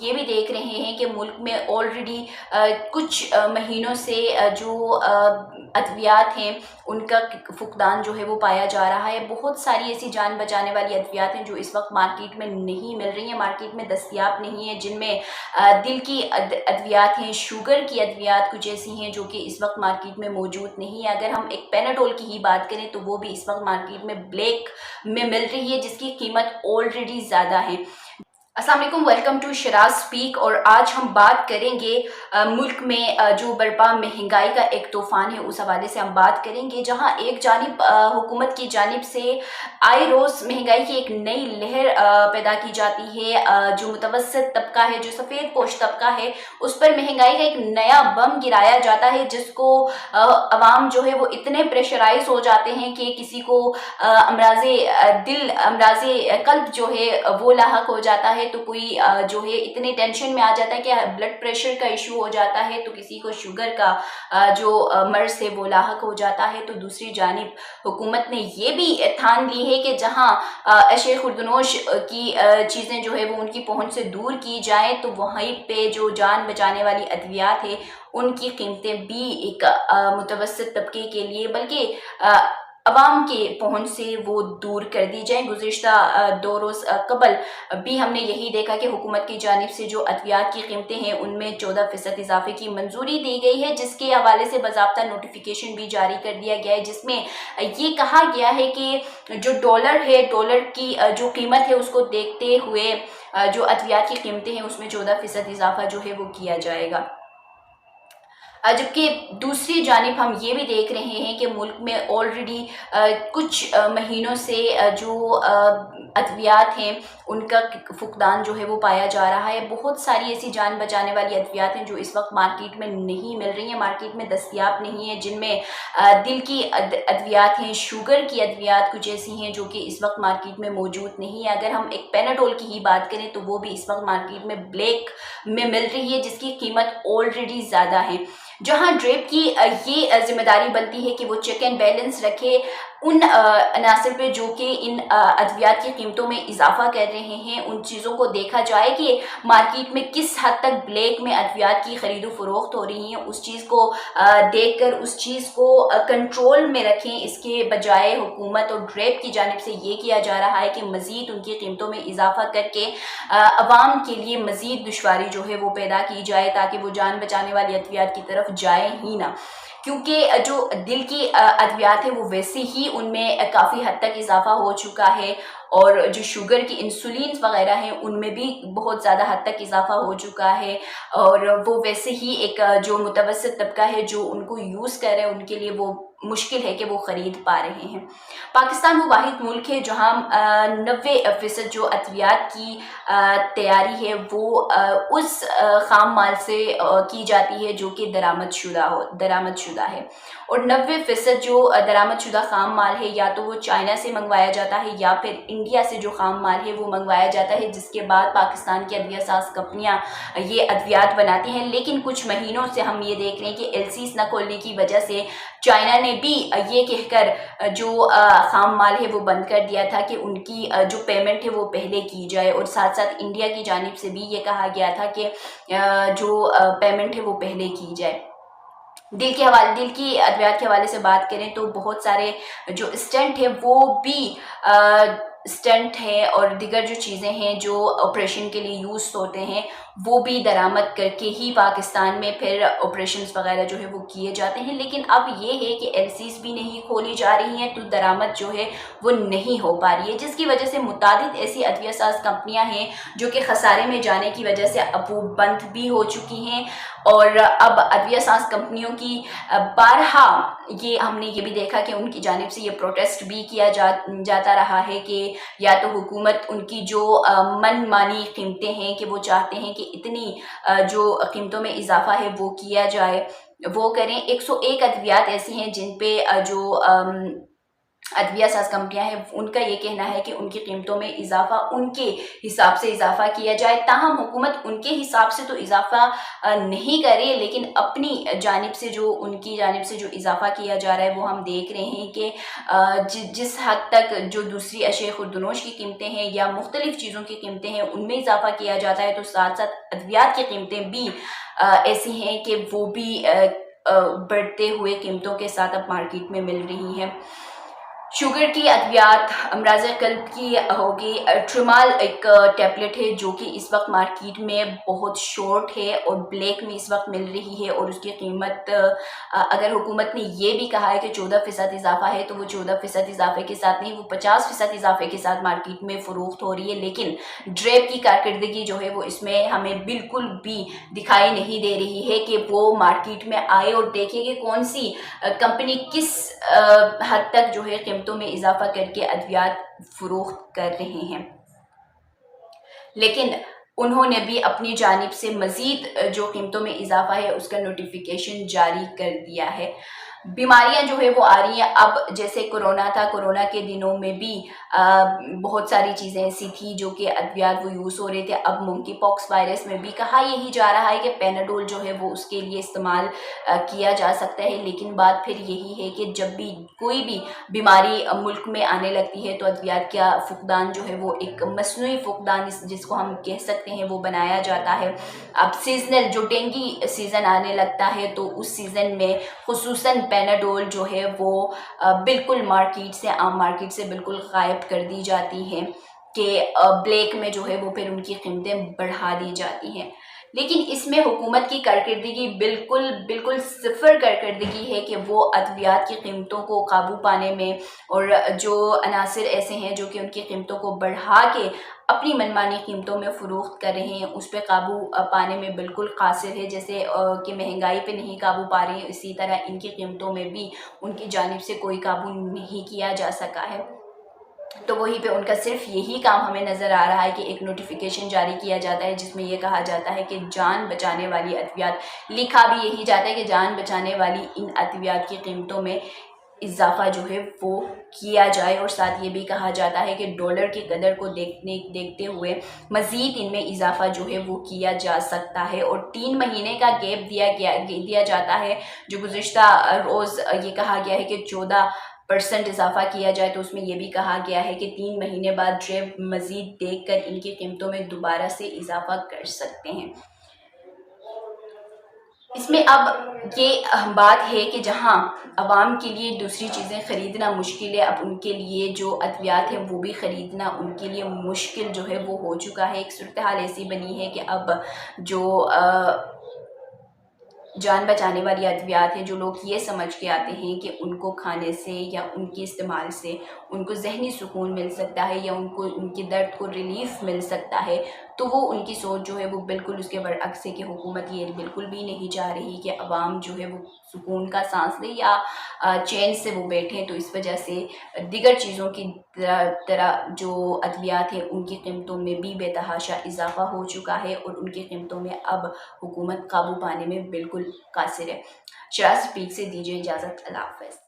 یہ بھی دیکھ رہے ہیں کہ ملک میں آلریڈی کچھ مہینوں سے جو ادویات ہیں ان کا فقدان جو ہے وہ پایا جا رہا ہے. بہت ساری ایسی جان بچانے والی ادویات ہیں جو اس وقت مارکیٹ میں نہیں مل رہی ہیں، مارکیٹ میں دستیاب نہیں ہیں، جن میں دل کی ادویات ہیں، شوگر کی ادویات کچھ ایسی ہیں جو کہ اس وقت مارکیٹ میں موجود نہیں ہے. اگر ہم ایک پیناڈول کی ہی بات کریں تو وہ بھی اس وقت مارکیٹ میں بلیک میں مل رہی ہے، جس کی قیمت آلریڈی زیادہ ہے. السلام علیکم، ویلکم ٹو شراز سپیک. اور آج ہم بات کریں گے ملک میں جو برپا مہنگائی کا ایک طوفان ہے اس حوالے سے ہم بات کریں گے، جہاں ایک جانب حکومت کی جانب سے آئے روز مہنگائی کی ایک نئی لہر پیدا کی جاتی ہے. جو متوسط طبقہ ہے، جو سفید پوش طبقہ ہے، اس پر مہنگائی کا ایک نیا بم گرایا جاتا ہے، جس کو عوام جو ہے وہ اتنے پریشرائز ہو جاتے ہیں کہ کسی کو امراض دل، امراض قلب جو ہے وہ لاحق ہو جاتا ہے، تو کوئی جو ہے اتنے ٹینشن میں آ جاتا ہے کہ بلڈ پریشر کا ایشو ہو جاتا ہے، تو کسی کو شوگر کا جو مرض ہے وہ لاحق ہو جاتا ہے. تو دوسری جانب حکومت نے یہ بھی ٹھان لی ہے کہ جہاں اشیاء خوردنوش کی چیزیں جو ہے وہ ان کی پہنچ سے دور کی جائیں، تو وہیں پہ جو جان بچانے والی ادویات ہے ان کی قیمتیں بھی ایک متوسط طبقے کے لیے بلکہ عوام کے پہنچ سے وہ دور کر دی جائیں. گزشتہ 2 روز قبل بھی ہم نے یہی دیکھا کہ حکومت کی جانب سے جو ادویات کی قیمتیں ہیں ان میں 14% اضافے کی منظوری دی گئی ہے، جس کے حوالے سے باضابطہ نوٹیفیکیشن بھی جاری کر دیا گیا ہے، جس میں یہ کہا گیا ہے کہ جو ڈالر ہے، ڈالر کی جو قیمت ہے اس کو دیکھتے ہوئے جو ادویات کی قیمتیں ہیں اس میں 14% اضافہ جو ہے وہ کیا جائے گا. جبکہ دوسری جانب ہم یہ بھی دیکھ رہے ہیں کہ ملک میں آلریڈی کچھ مہینوں سے جو ادویات ہیں ان کا فقدان جو ہے وہ پایا جا رہا ہے. بہت ساری ایسی جان بچانے والی ادویات ہیں جو اس وقت مارکیٹ میں نہیں مل رہی ہیں، مارکیٹ میں دستیاب نہیں ہیں، جن میں دل کی ادویات ہیں، شوگر کی ادویات کچھ ایسی ہیں جو کہ اس وقت مارکیٹ میں موجود نہیں ہے. اگر ہم ایک پیناڈول کی ہی بات کریں تو وہ بھی اس وقت مارکیٹ میں بلیک میں مل رہی ہے، جس کی قیمت آلریڈی زیادہ ہے. جہاں ڈریپ کی یہ ذمہ داری بنتی ہے کہ وہ چیک اینڈ بیلنس رکھے ان عناصر پہ جو کہ ان ادویات کی قیمتوں میں اضافہ کر رہے ہیں، ان چیزوں کو دیکھا جائے کہ مارکیٹ میں کس حد تک بلیک میں ادویات کی خرید و فروخت ہو رہی ہیں، اس چیز کو دیکھ کر اس چیز کو کنٹرول میں رکھیں. اس کے بجائے حکومت اور ڈریپ کی جانب سے یہ کیا جا رہا ہے کہ مزید ان کی قیمتوں میں اضافہ کر کے عوام کے لیے مزید دشواری جو ہے وہ پیدا کی جائے، تاکہ وہ جان بچانے والی ادویات کی طرف جائے ہی نہ. کیونکہ جو دل کی ادویات ہیں وہ ویسے ہی ان میں کافی حد تک اضافہ ہو چکا ہے، اور جو شوگر کی انسولین وغیرہ ہیں ان میں بھی بہت زیادہ حد تک اضافہ ہو چکا ہے، اور وہ ویسے ہی ایک جو متوسط طبقہ ہے جو ان کو یوز کر رہے ہیں ان کے لیے وہ مشکل ہے کہ وہ خرید پا رہے ہیں. پاکستان وہ واحد ملک ہے جہاں 90% جو ادویات کی تیاری ہے وہ اس خام مال سے کی جاتی ہے جو کہ درآمد شدہ ہے، اور 90% جو درآمد شدہ خام مال ہے یا تو وہ چائنا سے منگوایا جاتا ہے یا پھر انڈیا سے جو خام مال ہے وہ منگوایا جاتا ہے، جس کے بعد پاکستان کی ادویہ ساز کمپنیاں یہ ادویات بناتی ہیں. لیکن کچھ مہینوں سے ہم یہ دیکھ رہے ہیں کہ LCs نہ کھولنے کی وجہ سے چائنا نے بھی یہ کہہ کر جو خام مال ہے وہ بند کر دیا تھا کہ ان کی جو پیمنٹ ہے وہ پہلے کی جائے، اور ساتھ ساتھ انڈیا کی جانب سے بھی یہ کہا گیا تھا کہ جو پیمنٹ ہے وہ پہلے کی جائے. دل کی ادویات کے حوالے سے بات کریں تو بہت سارے جو اسٹنٹ ہے وہ بھی اسٹنٹ ہے اور دیگر جو چیزیں ہیں جو آپریشن کے لیے یوز ہوتے ہیں وہ بھی درآمد کر کے ہی پاکستان میں پھر آپریشنز وغیرہ جو ہے وہ کیے جاتے ہیں. لیکن اب یہ ہے کہ LCs بھی نہیں کھولی جا رہی ہیں، تو درآمد جو ہے وہ نہیں ہو پا رہی ہے، جس کی وجہ سے متعدد ایسی ادویہ ساز کمپنیاں ہیں جو کہ خسارے میں جانے کی وجہ سے اب وہ بند بھی ہو چکی ہیں. اور اب ادویہ ساز کمپنیوں کی بارہا یہ ہم نے یہ بھی دیکھا کہ ان کی جانب سے یہ پروٹیسٹ بھی کیا جاتا رہا ہے کہ یا تو حکومت ان کی جو من مانی قیمتیں ہیں کہ وہ چاہتے ہیں کہ اتنی جو قیمتوں میں اضافہ ہے وہ کیا جائے وہ کریں. 101 ادویات ایسی ہیں جن پہ جو ادویہ ساز کمپنیاں ہیں ان کا یہ کہنا ہے کہ ان کی قیمتوں میں اضافہ ان کے حساب سے اضافہ کیا جائے، تاہم حکومت ان کے حساب سے تو اضافہ نہیں کرے، لیکن اپنی جانب سے جو ان کی جانب سے جو اضافہ کیا جا رہا ہے وہ ہم دیکھ رہے ہیں کہ جس حد تک جو دوسری اشیاء خوردنوش کی قیمتیں ہیں یا مختلف چیزوں کی قیمتیں ہیں ان میں اضافہ کیا جاتا ہے، تو ساتھ ساتھ ادویات کی قیمتیں بھی ایسی ہیں کہ وہ بھی بڑھتے ہوئے قیمتوں کے ساتھ اب مارکیٹ میں مل رہی ہیں۔ شوگر کی ادویات، امراض قلب کی ہوگی، ٹرمال ایک ٹیبلٹ ہے جو کہ اس وقت مارکیٹ میں بہت شارٹ ہے اور بلیک میں اس وقت مل رہی ہے، اور اس کی قیمت اگر حکومت نے یہ بھی کہا ہے کہ 14% اضافہ ہے تو وہ 14% اضافے کے ساتھ نہیں، وہ 50% اضافے کے ساتھ مارکیٹ میں فروخت ہو رہی ہے، لیکن ڈریپ کی کارکردگی جو ہے وہ اس میں ہمیں بالکل بھی دکھائی نہیں دے رہی ہے کہ وہ مارکیٹ میں آئے اور دیکھے کہ کون سی کمپنی کس حد تک جو ہے قیمتوں میں اضافہ کر کے ادویات فروخت کر رہے ہیں، لیکن انہوں نے بھی اپنی جانب سے مزید جو قیمتوں میں اضافہ ہے اس کا نوٹیفیکیشن جاری کر دیا ہے۔ بیماریاں جو ہے وہ آ رہی ہیں، اب جیسے کورونا تھا، کورونا کے دنوں میں بھی بہت ساری چیزیں ایسی تھی جو کہ ادویات وہ یوز ہو رہے تھے، اب منکی پاکس وائرس میں بھی کہا یہی جا رہا ہے کہ پیناڈول جو ہے وہ اس کے لیے استعمال کیا جا سکتا ہے، لیکن بات پھر یہی ہے کہ جب بھی کوئی بھی بیماری ملک میں آنے لگتی ہے تو ادویات کا فقدان جو ہے وہ ایک مصنوعی فقدان جس کو ہم کہہ سکتے ہیں وہ بنایا جاتا ہے۔ اب سیزنل جو ڈینگی سیزن آنے لگتا ہے تو اس سیزن میں خصوصاً پیناڈول جو ہے وہ بالکل مارکیٹ سے عام مارکیٹ سے بالکل غائب کر دی جاتی ہے کہ بلیک میں جو ہے وہ پھر ان کی قیمتیں بڑھا دی جاتی ہیں، لیکن اس میں حکومت کی کارکردگی بالکل صفر کارکردگی ہے کہ وہ ادویات کی قیمتوں کو قابو پانے میں، اور جو عناصر ایسے ہیں جو کہ ان کی قیمتوں کو بڑھا کے اپنی منمانی قیمتوں میں فروخت کر رہے ہیں اس پہ قابو پانے میں بالکل قاصر ہے، جیسے کہ مہنگائی پہ نہیں قابو پا رہے ہیں اسی طرح ان کی قیمتوں میں بھی ان کی جانب سے کوئی قابو نہیں کیا جا سکا ہے۔ تو وہیں پہ ان کا صرف یہی کام ہمیں نظر آ رہا ہے کہ ایک نوٹیفیکیشن جاری کیا جاتا ہے جس میں یہ کہا جاتا ہے کہ جان بچانے والی ادویات، لکھا بھی یہی جاتا ہے کہ جان بچانے والی ان ادویات کی قیمتوں میں اضافہ جو ہے وہ کیا جائے، اور ساتھ یہ بھی کہا جاتا ہے کہ ڈالر کی قدر کو دیکھتے ہوئے مزید ان میں اضافہ جو ہے وہ کیا جا سکتا ہے، اور 3 مہینے کا گیپ دیا جاتا ہے، جو گزشتہ روز یہ کہا گیا ہے کہ 14% اضافہ کیا جائے، تو اس میں یہ بھی کہا گیا ہے کہ 3 مہینے بعد ڈریپ مزید دیکھ کر ان کی قیمتوں میں دوبارہ سے اضافہ کر سکتے ہیں۔ اس میں اب یہ بات ہے کہ جہاں عوام کے لیے دوسری چیزیں خریدنا مشکل ہے، اب ان کے لیے جو ادویات ہیں وہ بھی خریدنا ان کے لیے مشکل جو ہے وہ ہو چکا ہے۔ ایک صورتحال ایسی بنی ہے کہ اب جو جان بچانے والی ادویات ہیں، جو لوگ یہ سمجھ کے آتے ہیں کہ ان کو کھانے سے یا ان کے استعمال سے ان کو ذہنی سکون مل سکتا ہے یا ان کے درد کو ریلیف مل سکتا ہے، تو وہ ان کی سوچ جو ہے وہ بالکل اس کے برعکس ہے کہ حکومت یہ بالکل بھی نہیں چاہ رہی کہ عوام جو ہے وہ سکون کا سانس لے یا چین سے وہ بیٹھیں، تو اس وجہ سے دیگر چیزوں کی طرح جو ادویات ہیں ان کی قیمتوں میں بھی بے تحاشا اضافہ ہو چکا ہے، اور ان کی قیمتوں میں اب حکومت قابو پانے میں بالکل قاصر ہے۔ شراز سپیک سے دیجیے اجازت، اللہ حافظ۔